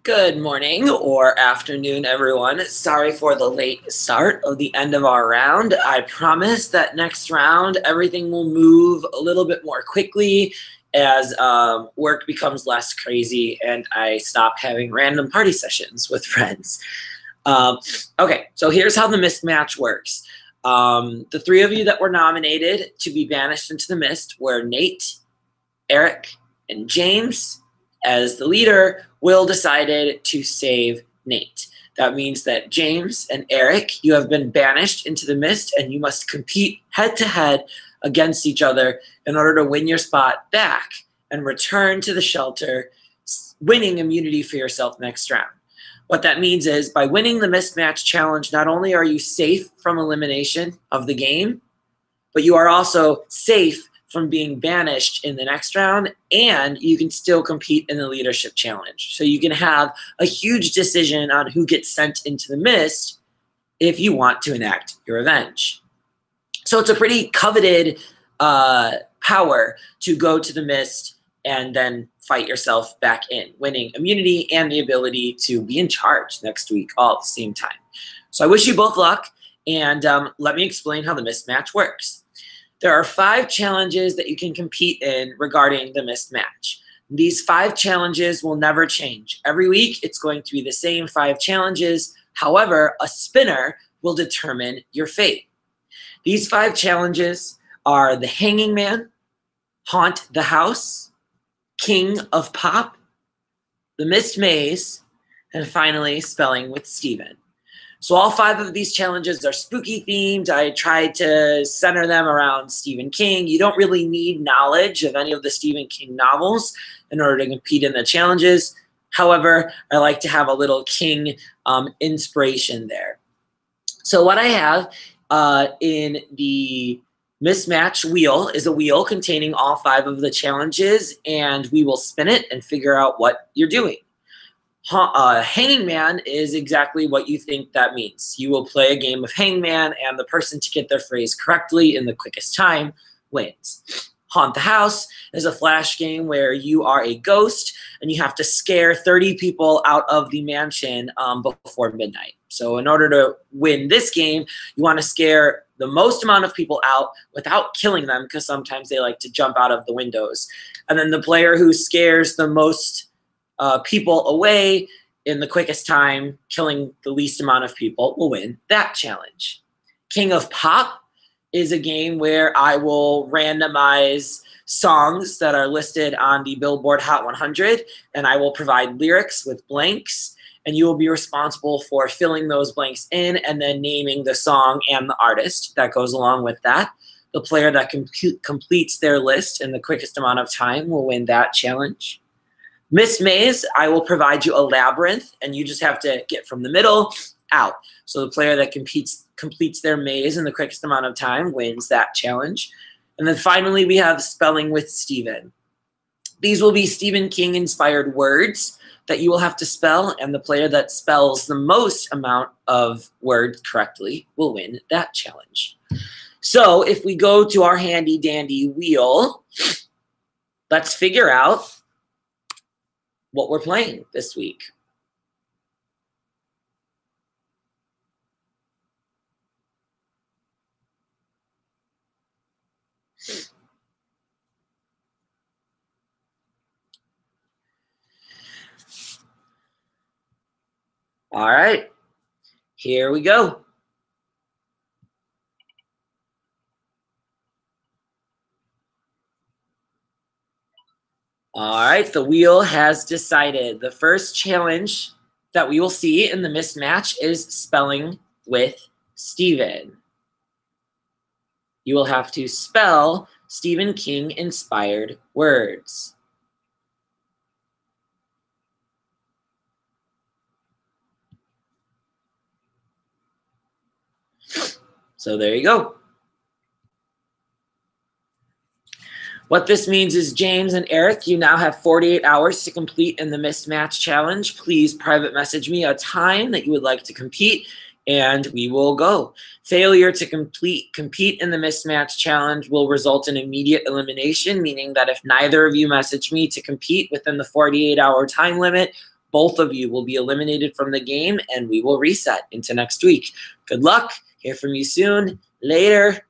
Good morning or afternoon, everyone. Sorry for the late start of the end of our round. I promise that next round, everything will move a little bit more quickly as work becomes less crazy and I stop having random party sessions with friends. Okay, so here's how the mist match works. The three of you that were nominated to be banished into the mist were Nate, Eric, and James. As the leader, Will decided to save Nate. That means that James and Eric, you have been banished into the mist and you must compete head-to-head against each other in order to win your spot back and return to the shelter, winning immunity for yourself next round. What that means is by winning the mist match challenge, not only are you safe from elimination of the game, but you are also safe from being banished in the next round, and you can still compete in the leadership challenge. So you can have a huge decision on who gets sent into the mist if you want to enact your revenge. So it's a pretty coveted power to go to the mist and then fight yourself back in, winning immunity and the ability to be in charge next week all at the same time. So I wish you both luck, and let me explain how the mist match works. There are 5 challenges that you can compete in regarding the mist match. These 5 challenges will never change. Every week, it's going to be the same 5 challenges. However, a spinner will determine your fate. These 5 challenges are the Hanging Man, Haunt the House, King of Pop, the Mist Maze, and finally, Spelling with Steven. So all 5 of these challenges are spooky themed. I tried to center them around Stephen King. You don't really need knowledge of any of the Stephen King novels in order to compete in the challenges. However, I like to have a little King inspiration there. So what I have in the mismatch wheel is a wheel containing all 5 of the challenges, and we will spin it and figure out what you're doing. Hanging Man is exactly what you think that means. You will play a game of Hangman, and the person to get their phrase correctly in the quickest time wins. Haunt the House is a flash game where you are a ghost and you have to scare 30 people out of the mansion before midnight. So in order to win this game, you want to scare the most amount of people out without killing them, because sometimes they like to jump out of the windows. And then the player who scares the most people away in the quickest time, killing the least amount of people, will win that challenge. King of Pop is a game where I will randomize songs that are listed on the Billboard Hot 100, and I will provide lyrics with blanks, and you will be responsible for filling those blanks in and then naming the song and the artist that goes along with that. The player that completes their list in the quickest amount of time will win that challenge. Mist Maze, I will provide you a labyrinth, and you just have to get from the middle out. So the player that completes their maze in the quickest amount of time wins that challenge. And then finally, we have Spelling with Steven. These will be Stephen King-inspired words that you will have to spell, and the player that spells the most amount of words correctly will win that challenge. So if we go to our handy-dandy wheel, let's figure out what we're playing this week. All right, here we go. All right, the wheel has decided. The first challenge that we will see in the mismatch is Spelling with Steven. You will have to spell Stephen King-inspired words. So there you go. What this means is James and Eric, you now have 48 hours to compete in the mismatch challenge. Please private message me a time that you would like to compete, and we will go. Failure to compete in the mismatch challenge will result in immediate elimination, meaning that if neither of you message me to compete within the 48-hour time limit, both of you will be eliminated from the game, and we will reset into next week. Good luck. Hear from you soon. Later.